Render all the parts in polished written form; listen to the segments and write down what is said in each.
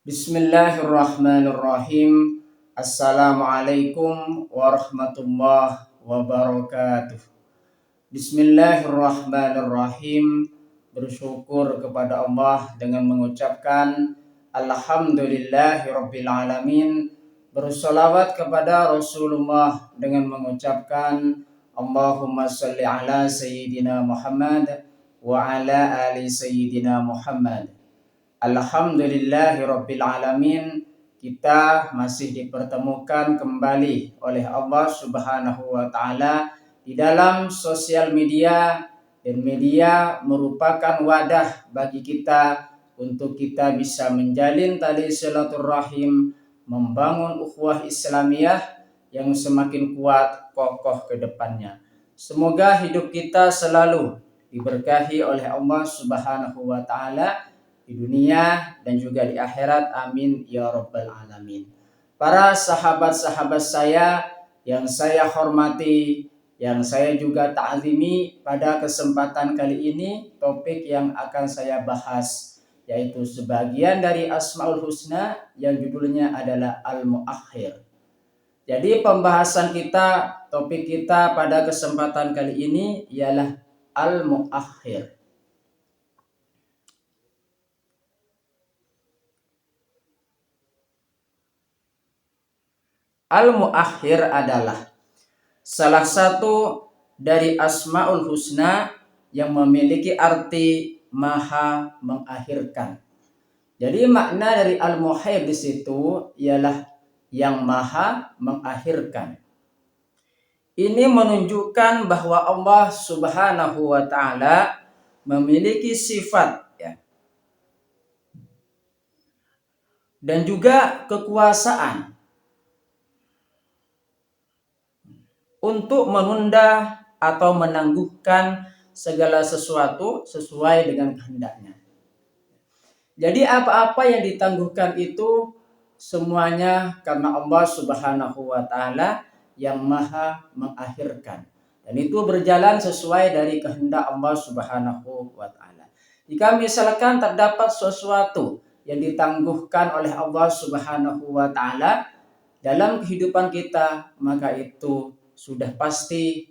Bismillahirrahmanirrahim. Assalamualaikum warahmatullahi wabarakatuh. Bismillahirrahmanirrahim. Bersyukur kepada Allah dengan mengucapkan Alhamdulillahirabbil alamin. Bersolawat kepada Rasulullah dengan mengucapkan Allahumma sholli ala sayyidina Muhammad wa ala ali sayyidina Muhammad. Alhamdulillahirabbil alamin. Kita masih dipertemukan kembali oleh Allah Subhanahu wa taala di dalam sosial media, dan media merupakan wadah bagi kita untuk kita bisa menjalin tali silaturahim, membangun ukhuwah Islamiyah yang semakin kuat kokoh ke depannya. Semoga hidup kita selalu diberkahi oleh Allah Subhanahu wa taala di dunia dan juga di akhirat, amin ya rabbal alamin. Para sahabat-sahabat saya yang saya hormati, yang saya juga ta'zimi, pada kesempatan kali ini topik yang akan saya bahas yaitu sebagian dari Asmaul Husna yang judulnya adalah Al-Muakhir. Jadi pembahasan kita, topik kita pada kesempatan kali ini ialah Al-Muakhir. Al-Muakhir adalah salah satu dari Asmaul Husna yang memiliki arti maha mengakhirkan. Jadi makna dari Al-Muakhir di situ ialah yang maha mengakhirkan. Ini menunjukkan bahwa Allah Subhanahu wa taala memiliki sifat dan juga kekuasaan untuk menunda atau menangguhkan segala sesuatu sesuai dengan kehendaknya. Jadi apa-apa yang ditangguhkan itu semuanya karena Allah Subhanahu wa taala yang maha mengakhirkan. Dan itu berjalan sesuai dari kehendak Allah Subhanahu wa taala. Jika misalkan terdapat sesuatu yang ditangguhkan oleh Allah Subhanahu wa taala dalam kehidupan kita, maka itu sudah pasti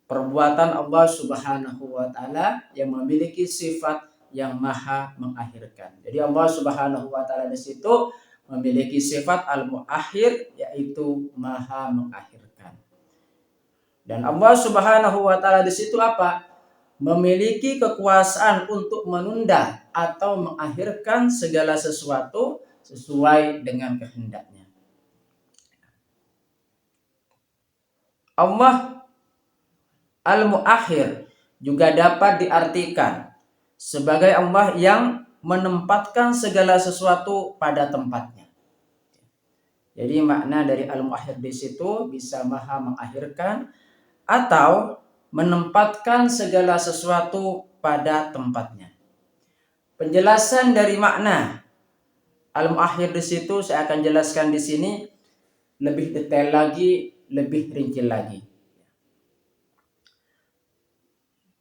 perbuatan Allah Subhanahu wa taala yang memiliki sifat yang maha mengakhirkan. Jadi Allah Subhanahu wa taala di situ memiliki sifat al-muakhir, yaitu maha mengakhirkan. Dan Allah Subhanahu wa taala di situ apa? Memiliki kekuasaan untuk menunda atau mengakhirkan segala sesuatu sesuai dengan kehendaknya. Allah Al-Muakhir juga dapat diartikan sebagai Allah yang menempatkan segala sesuatu pada tempatnya. Jadi makna dari Al-Muakhir di situ bisa maha mengakhirkan atau menempatkan segala sesuatu pada tempatnya. Penjelasan dari makna Al-Muakhir di situ saya akan jelaskan di sini lebih detail lagi, lebih rinci lagi.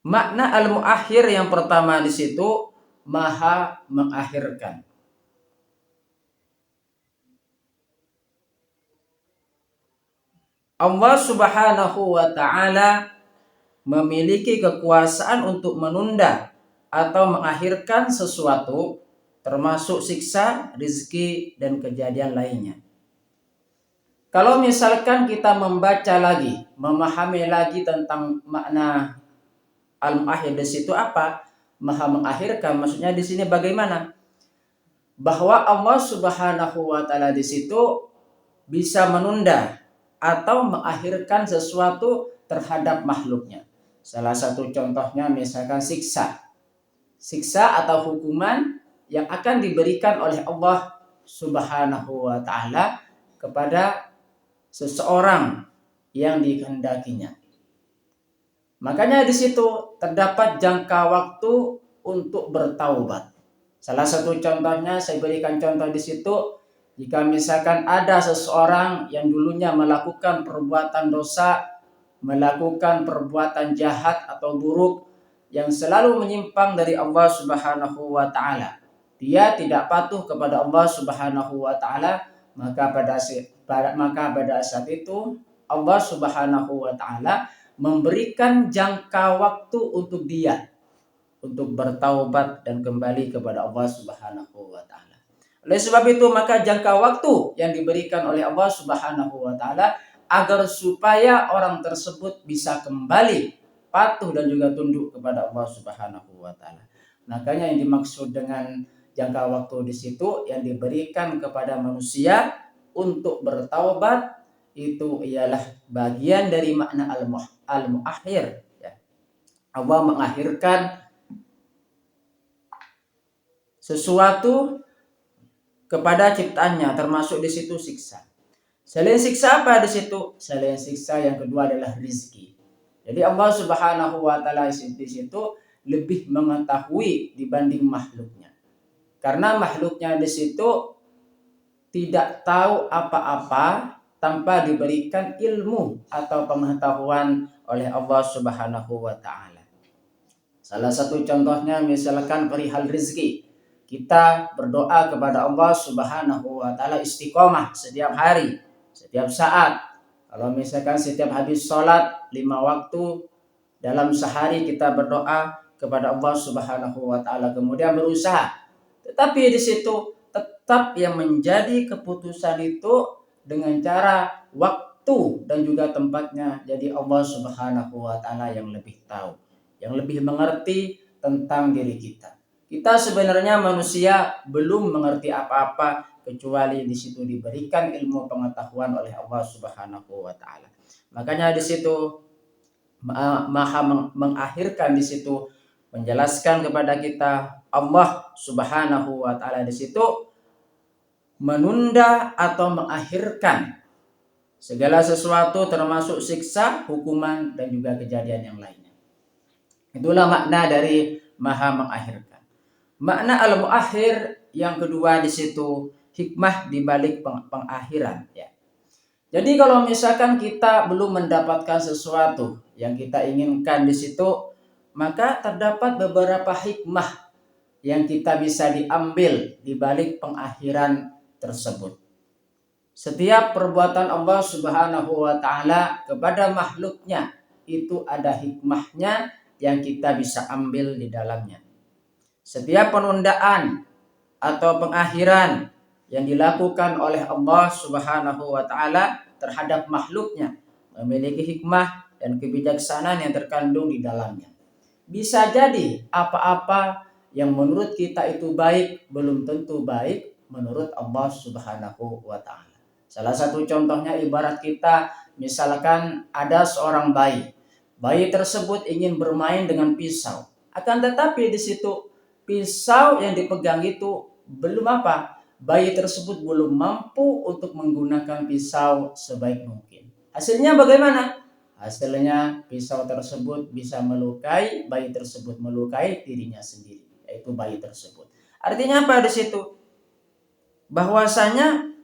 Makna Al-Muakhir yang pertama di situ maha mengakhirkan. Allah Subhanahu wa taala memiliki kekuasaan untuk menunda atau mengakhirkan sesuatu, termasuk siksa, rizki, dan kejadian lainnya. Kalau misalkan kita membaca lagi, memahami lagi tentang makna Al-Muakhir di situ apa? Maha mengakhirkan, maksudnya di sini bagaimana? Bahwa Allah Subhanahu wa taala di situ bisa menunda atau mengakhirkan sesuatu terhadap makhluknya. Salah satu contohnya misalkan siksa atau hukuman yang akan diberikan oleh Allah Subhanahu wa taala kepada seseorang yang dikehendakinya. Makanya di situ terdapat jangka waktu untuk bertaubat. Salah satu contohnya saya berikan contoh di situ, jika misalkan ada seseorang yang dulunya melakukan perbuatan dosa, melakukan perbuatan jahat atau buruk yang selalu menyimpang dari Allah Subhanahu wa taala, dia tidak patuh kepada Allah Subhanahu wa taala, maka pada saat itu Allah Subhanahu wa taala memberikan jangka waktu untuk dia untuk bertaubat dan kembali kepada Allah Subhanahu wa taala. Oleh sebab itu maka jangka waktu yang diberikan oleh Allah Subhanahu wa taala agar supaya orang tersebut bisa kembali patuh dan juga tunduk kepada Allah Subhanahu wa taala. Makanya yang dimaksud dengan jangka waktu di situ yang diberikan kepada manusia untuk bertaubat itu ialah bagian dari makna al-muakhir. Allah mengakhirkan sesuatu kepada ciptaannya, termasuk di situ siksa. Selain siksa apa di situ? Selain siksa yang kedua adalah rizki. Jadi Allah Subhanahu wa taala di situ lebih mengetahui dibanding makhluknya. Karena makhluknya di situ tidak tahu apa-apa tanpa diberikan ilmu atau pengetahuan oleh Allah Subhanahu wa taala. Salah satu contohnya misalkan perihal rizki. Kita berdoa kepada Allah Subhanahu wa taala istiqomah setiap hari, setiap saat. Kalau misalkan setiap habis sholat 5 waktu dalam sehari kita berdoa kepada Allah Subhanahu wa taala, kemudian berusaha. Tetapi di situ tetap yang menjadi keputusan itu dengan cara waktu dan juga tempatnya. Jadi Allah Subhanahu wa taala yang lebih tahu, yang lebih mengerti tentang diri kita. Kita sebenarnya manusia belum mengerti apa-apa kecuali di situ diberikan ilmu pengetahuan oleh Allah Subhanahu wa taala. Makanya di situ Maha mengakhirkan di situ menjelaskan kepada kita Allah Subhanahu wa taala di situ menunda atau mengakhirkan segala sesuatu termasuk siksa, hukuman dan juga kejadian yang lainnya. Itulah makna dari Maha mengakhirkan. Makna al-muakhir yang kedua di situ hikmah di balik pengakhiran ya. Jadi kalau misalkan kita belum mendapatkan sesuatu yang kita inginkan di situ, maka terdapat beberapa hikmah yang kita bisa diambil di balik pengakhiran tersebut. Setiap perbuatan Allah Subhanahu wa taala kepada makhluknya itu ada hikmahnya yang kita bisa ambil di dalamnya. Setiap penundaan atau pengakhiran yang dilakukan oleh Allah Subhanahu wa taala terhadap makhluknya memiliki hikmah dan kebijaksanaan yang terkandung di dalamnya. Bisa jadi apa-apa yang menurut kita itu baik belum tentu baik menurut Allah Subhanahu wa taala. Salah satu contohnya ibarat kita misalkan ada seorang bayi. Bayi tersebut ingin bermain dengan pisau. Akan tetapi di situ pisau yang dipegang itu belum apa? Bayi tersebut belum mampu untuk menggunakan pisau sebaik mungkin. Hasilnya bagaimana? Hasilnya pisau tersebut bisa melukai, bayi tersebut melukai dirinya sendiri, yaitu bayi tersebut. Artinya apa di situ? Bahwasanya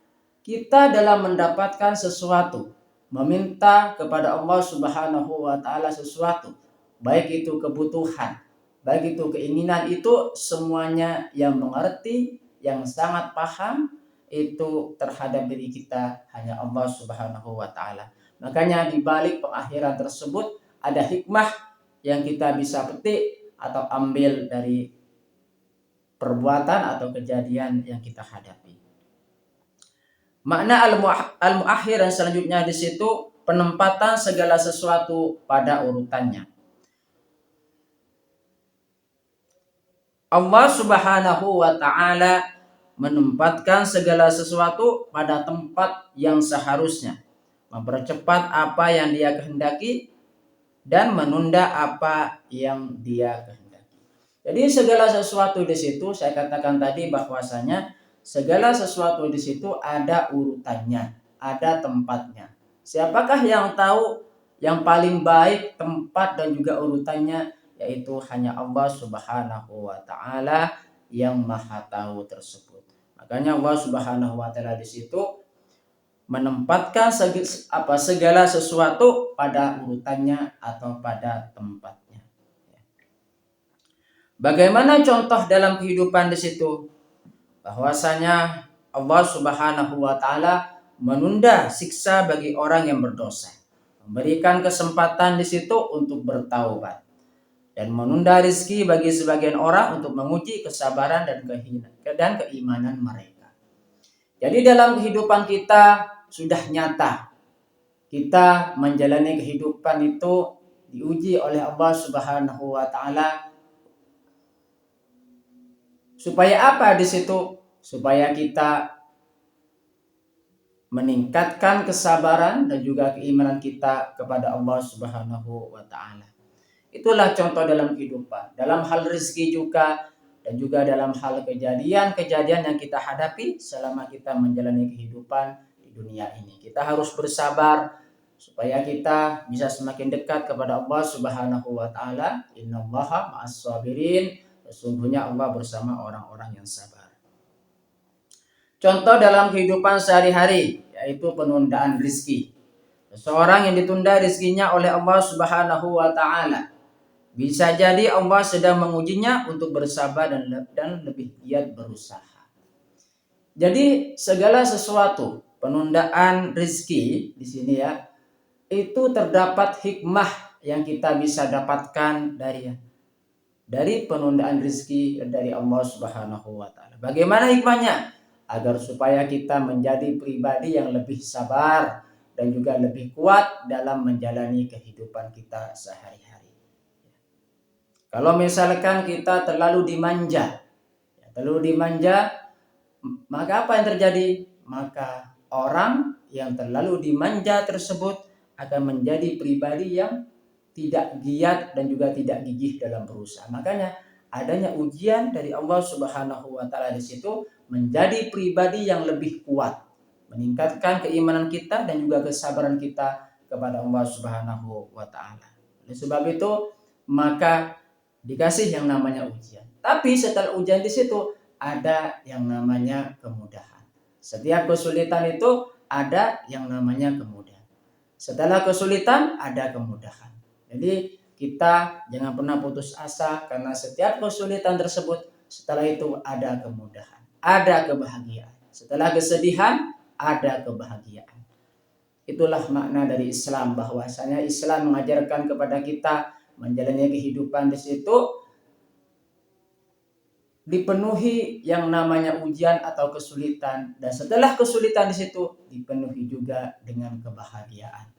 kita dalam mendapatkan sesuatu, meminta kepada Allah Subhanahu wa taala sesuatu, baik itu kebutuhan, baik itu keinginan, itu semuanya yang mengerti, yang sangat paham itu terhadap diri kita hanya Allah Subhanahu wa taala. Makanya di balik pengakhiran tersebut ada hikmah yang kita bisa petik atau ambil dari perbuatan atau kejadian yang kita hadapi. Makna al-muakhir yang selanjutnya di situ penempatan segala sesuatu pada urutannya. Allah Subhanahu wa taala menempatkan segala sesuatu pada tempat yang seharusnya, mempercepat apa yang Dia kehendaki dan menunda apa yang Dia kehendaki. Jadi segala sesuatu di situ saya katakan tadi bahwasanya segala sesuatu di situ ada urutannya, ada tempatnya. Siapakah yang tahu yang paling baik tempat dan juga urutannya? Yaitu hanya Allah Subhanahu wa taala yang Maha tahu tersebut. Makanya Allah Subhanahu wa taala di situ menempatkan segala sesuatu pada urutannya atau pada tempatnya. Bagaimana contoh dalam kehidupan di situ? bahwasanya Allah Subhanahu wa taala menunda siksa bagi orang yang berdosa, memberikan kesempatan di situ untuk bertaubat, dan menunda rezeki bagi sebagian orang untuk menguji kesabaran dan keimanan mereka. Jadi dalam kehidupan kita sudah nyata kita menjalani kehidupan itu diuji oleh Allah Subhanahu wa taala. Supaya apa di situ? Supaya kita meningkatkan kesabaran dan juga keimanan kita kepada Allah Subhanahu wa taala. Itulah contoh dalam kehidupan, dalam hal rezeki juga, dan juga dalam hal kejadian-kejadian yang kita hadapi selama kita menjalani kehidupan di dunia ini. Kita harus bersabar supaya kita bisa semakin dekat kepada Allah Subhanahu wa taala. Innallaha ma'as sabirin. Sesungguhnya Allah bersama orang-orang yang sabar. Contoh dalam kehidupan sehari-hari yaitu penundaan rezeki. Seseorang yang ditunda rezekinya oleh Allah Subhanahu wa taala, bisa jadi Allah sedang mengujinya untuk bersabar dan lebih giat berusaha. Jadi segala sesuatu penundaan rezeki di sini ya, itu terdapat hikmah yang kita bisa dapatkan dari penundaan rezeki dari Allah Subhanahu wa taala. Bagaimana hikmahnya? Agar supaya kita menjadi pribadi yang lebih sabar dan juga lebih kuat dalam menjalani kehidupan kita sehari-hari. Kalau misalkan kita terlalu dimanja, maka apa yang terjadi? Maka orang yang terlalu dimanja tersebut akan menjadi pribadi yang tidak giat dan juga tidak gigih dalam berusaha. Makanya adanya ujian dari Allah Subhanahu wa taala di situ menjadi pribadi yang lebih kuat, meningkatkan keimanan kita dan juga kesabaran kita kepada Allah Subhanahu wa taala. Oleh sebab itu, maka dikasih yang namanya ujian. Tapi setelah ujian di situ ada yang namanya kemudahan. Setiap kesulitan itu ada yang namanya kemudahan. Setelah kesulitan ada kemudahan. Jadi kita jangan pernah putus asa karena setiap kesulitan tersebut setelah itu ada kemudahan, ada kebahagiaan. Setelah kesedihan ada kebahagiaan. Itulah makna dari Islam, bahwasanya Islam mengajarkan kepada kita menjalani kehidupan di situ dipenuhi yang namanya ujian atau kesulitan, dan setelah kesulitan di situ dipenuhi juga dengan kebahagiaan.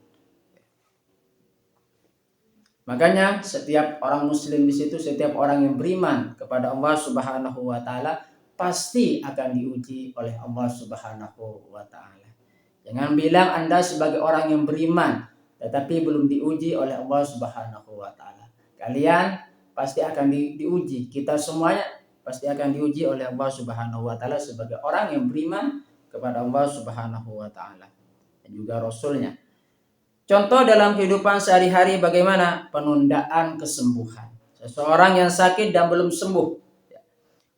Makanya setiap orang muslim di situ, setiap orang yang beriman kepada Allah Subhanahu wa taala pasti akan diuji oleh Allah Subhanahu wa taala. Jangan bilang Anda sebagai orang yang beriman tetapi belum diuji oleh Allah Subhanahu wa taala. Kalian pasti akan diuji. Kita semuanya pasti akan diuji oleh Allah Subhanahu wa taala sebagai orang yang beriman kepada Allah Subhanahu wa taala dan juga Rasulnya. Contoh dalam kehidupan sehari-hari bagaimana penundaan kesembuhan. Seseorang yang sakit dan belum sembuh,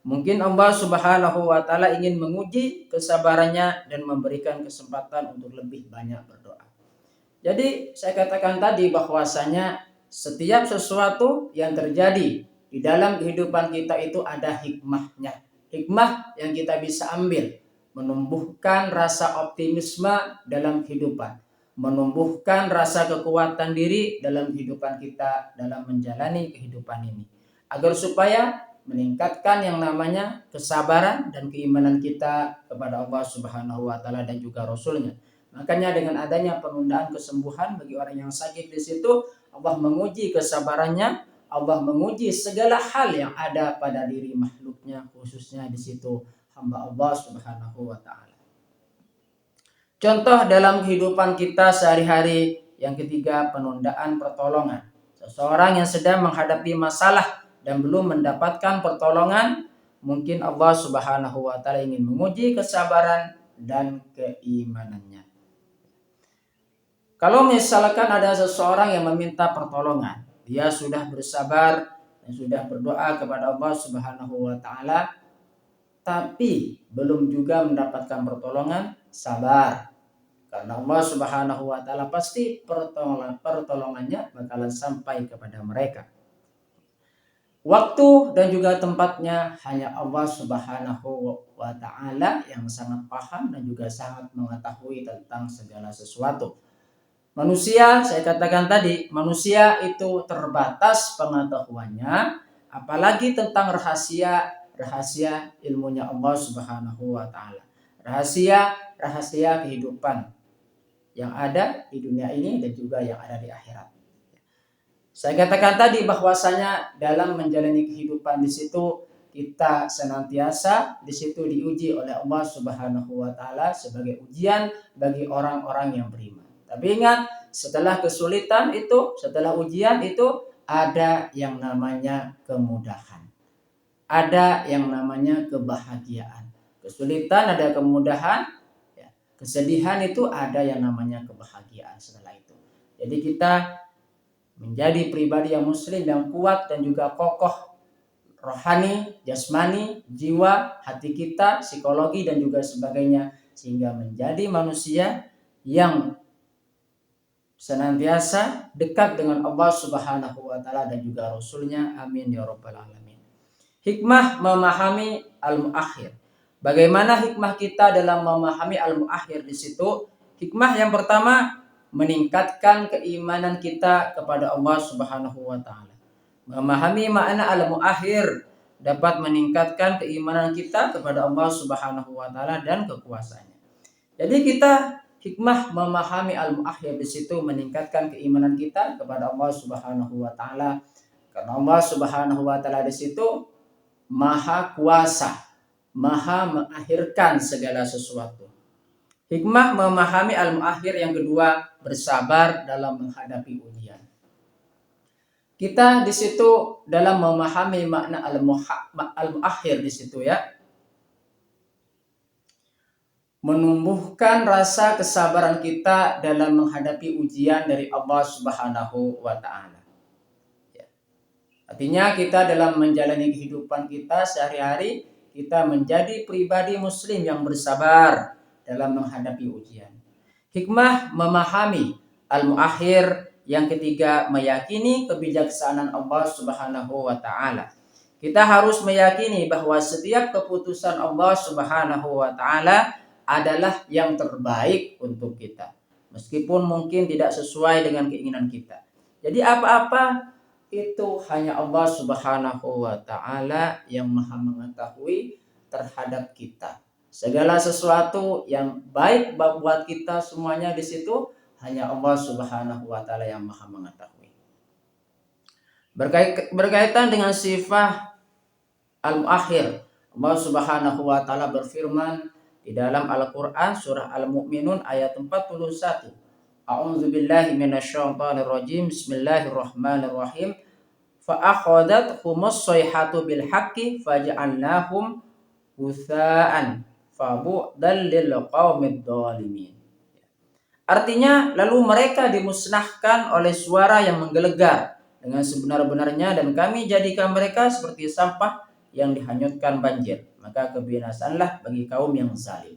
mungkin Allah Subhanahu wa taala ingin menguji kesabarannya dan memberikan kesempatan untuk lebih banyak berdoa. Jadi saya katakan tadi bahwasanya setiap sesuatu yang terjadi di dalam kehidupan kita itu ada hikmahnya. Hikmah yang kita bisa ambil menumbuhkan rasa optimisme dalam kehidupan, menumbuhkan rasa kekuatan diri dalam kehidupan kita dalam menjalani kehidupan ini, agar supaya meningkatkan yang namanya kesabaran dan keimanan kita kepada Allah Subhanahu wa taala dan juga Rasulnya. Makanya dengan adanya penundaan kesembuhan bagi orang yang sakit di situ, Allah menguji kesabarannya, Allah menguji segala hal yang ada pada diri makhluknya, khususnya di situ hamba Allah Subhanahu wa taala. Contoh dalam kehidupan kita sehari-hari yang ketiga, penundaan pertolongan. Seseorang yang sedang menghadapi masalah dan belum mendapatkan pertolongan, mungkin Allah Subhanahu wa taala ingin menguji kesabaran dan keimanannya. Kalau misalkan ada seseorang yang meminta pertolongan, dia sudah bersabar dan sudah berdoa kepada Allah Subhanahu wa taala, tapi belum juga mendapatkan pertolongan, sabar. Karena Allah Subhanahu wa taala pasti pertolongannya bakalan sampai kepada mereka. Waktu dan juga tempatnya hanya Allah Subhanahu wa Ta'ala yang sangat paham dan juga sangat mengetahui tentang segala sesuatu. Manusia, saya katakan tadi, manusia itu terbatas pengetahuannya, apalagi tentang rahasia ilmunya Allah Subhanahu wa Ta'ala. Rahasia kehidupan yang ada di dunia ini dan juga yang ada di akhirat. Saya katakan tadi bahwasanya dalam menjalani kehidupan di situ kita senantiasa di situ diuji oleh Allah Subhanahu wa Ta'ala sebagai ujian bagi orang-orang yang beriman. Tapi ingat, setelah kesulitan itu, setelah ujian itu ada yang namanya kemudahan. Ada yang namanya kebahagiaan. Kesulitan ada kemudahan, ya. Kesedihan itu ada yang namanya kebahagiaan setelah itu. Jadi kita menjadi pribadi yang muslim yang kuat dan juga kokoh rohani, jasmani, jiwa, hati kita, psikologi dan juga sebagainya, sehingga menjadi manusia yang senantiasa dekat dengan Allah Subhanahu wa Ta'ala dan juga Rasulnya. Amin ya rabbal alamin. Hikmah memahami al-muakhir. Bagaimana hikmah kita dalam memahami al-muakhir di situ? Hikmah yang pertama, meningkatkan keimanan kita kepada Allah Subhanahu wa Ta'ala. Memahami makna al-muakhir dapat meningkatkan keimanan kita kepada Allah Subhanahu wa Ta'ala dan kekuasaannya. Jadi kita hikmah memahami al-muakhir di situ meningkatkan keimanan kita kepada Allah Subhanahu wa Ta'ala. Karena Allah Subhanahu wa Ta'ala di situ Maha kuasa, Maha mengakhirkan segala sesuatu. Hikmah memahami al-muakhir yang kedua, bersabar dalam menghadapi ujian. Kita di situ dalam memahami makna al-muakhir di situ ya, menumbuhkan rasa kesabaran kita dalam menghadapi ujian dari Allah Subhanahu wa Ta'ala. Ya. Artinya kita dalam menjalani kehidupan kita sehari-hari, kita menjadi pribadi muslim yang bersabar dalam menghadapi ujian. Hikmah memahami al-muakhir yang ketiga, meyakini kebijaksanaan Allah Subhanahu wa Ta'ala. Kita harus meyakini bahwa setiap keputusan Allah Subhanahu wa Ta'ala adalah yang terbaik untuk kita, meskipun mungkin tidak sesuai dengan keinginan kita. Jadi apa-apa itu hanya Allah Subhanahu wa Ta'ala yang Maha mengetahui terhadap kita. Segala sesuatu yang baik buat kita semuanya di situ hanya Allah Subhanahu wa Ta'ala yang Maha mengetahui. Berkaitan dengan sifat al-muakhir, Allah Subhanahu wa Ta'ala berfirman di dalam Al-Qur'an surah Al-Mu'minun ayat 41. A'udzu billahi minasyaitonir rajim. Bismillahirrahmanirrahim. Fa akhadhathumus shayhatu bil haqqi faj'alnahum ghutsa'an fabu'dal lil qaumid dhalimin. Artinya, lalu mereka dimusnahkan oleh suara yang menggelegar dengan sebenar-benarnya, dan kami jadikan mereka seperti sampah yang dihanyutkan banjir. Maka kebinasaanlah bagi kaum yang zalim.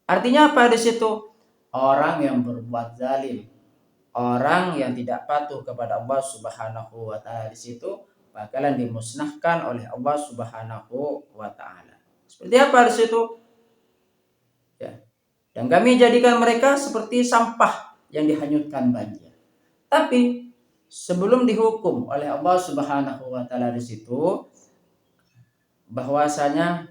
Artinya apa di situ? Orang yang berbuat zalim, orang yang tidak patuh kepada Allah Subhanahu wa Ta'ala di situ bakalan dimusnahkan oleh Allah Subhanahu wa Ta'ala. Seperti apa di situ? Ya. Dan kami jadikan mereka seperti sampah yang dihanyutkan banjir. Tapi sebelum dihukum oleh Allah Subhanahu wa Ta'ala di situ, bahwasanya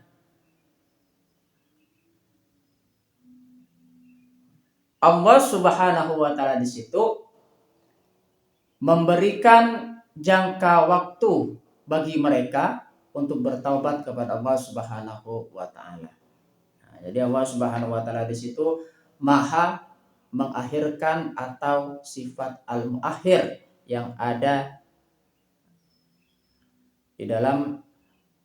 Allah Subhanahu wa Ta'ala di situ memberikan jangka waktu bagi mereka untuk bertaubat kepada Allah Subhanahu wa Ta'ala. Nah, jadi Allah Subhanahu wa Ta'ala di situ Maha mengakhirkan atau sifat al-muakhir yang ada di dalam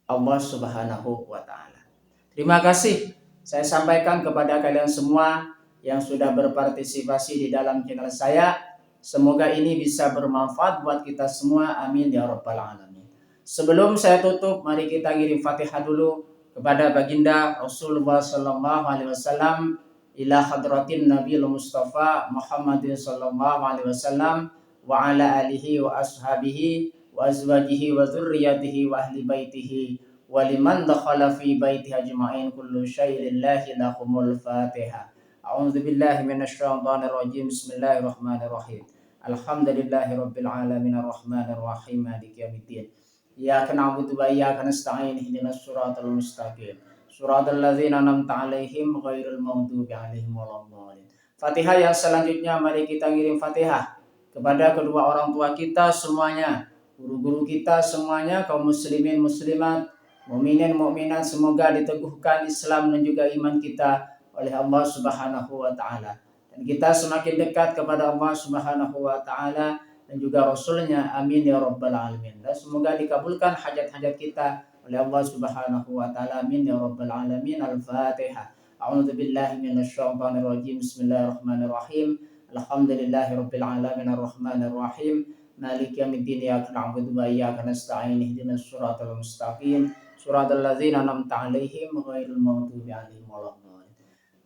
Allah Subhanahu wa Ta'ala. Terima kasih saya sampaikan kepada kalian semua yang sudah berpartisipasi di dalam channel saya. Semoga ini bisa bermanfaat buat kita semua. Amin ya rabbal alamin. Sebelum saya tutup, mari kita kirim Fatihah dulu kepada baginda Rasulullah sallallahu alaihi wasallam, ila hadratin Nabiul Mustafa Muhammadin sallallahu alaihi wasallam wa ala alihi wa ashabihi wa azwajihi wa dzurriyyatihi wa ahli baitihi wa liman dakhala fi baitihi ajma'in kullu syai'in lillahi lahumul Fatihah. A'udzu billahi minasy syaithanir rajim. Bismillahirrahmanirrahim. Alhamdulillahirabbil alamin arrahmanir rahim maliki yaumiddin. Iyyaka na'budu wa iyyaka nasta'in ihdinas siratal mustaqim. Suratul ladzina an'amta 'alaihim ghairil maghdubi 'alaihim waladdallin. Fatihah yang selanjutnya mari kita ngirim Fatihah kepada kedua orang tua kita semuanya, guru-guru kita semuanya, kaum muslimin muslimat, mukminin mukminat, semoga diteguhkan Islam dan juga iman kita oleh Allah Subhanahu wa taala. Dan kita semakin dekat kepada Allah Subhanahu wa taala dan juga Rasulnya, amin ya rabbal alamin. Dan semoga dikabulkan hajat-hajat kita oleh Allah Subhanahu wa taala, amin ya rabbal alamin. Al-Fatihah. A'udzu billahi minasy syaithanir rajim. Bismillahirrahmanirrahim. Alhamdulillahirabbil alamin arrahmanir rahim. Maliki yaumiddin. Iyyaka na'budu wa iyyaka nasta'in ihdinas siratal mustaqim. Siratal ladzina an'amta 'alaihim ghairil maghdubi 'alaihim waladdallin.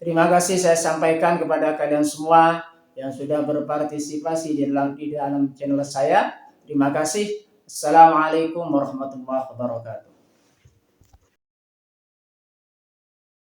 Terima kasih saya sampaikan kepada kalian semua yang sudah berpartisipasi di dalam channel saya. Terima kasih. Assalamualaikum warahmatullahi wabarakatuh.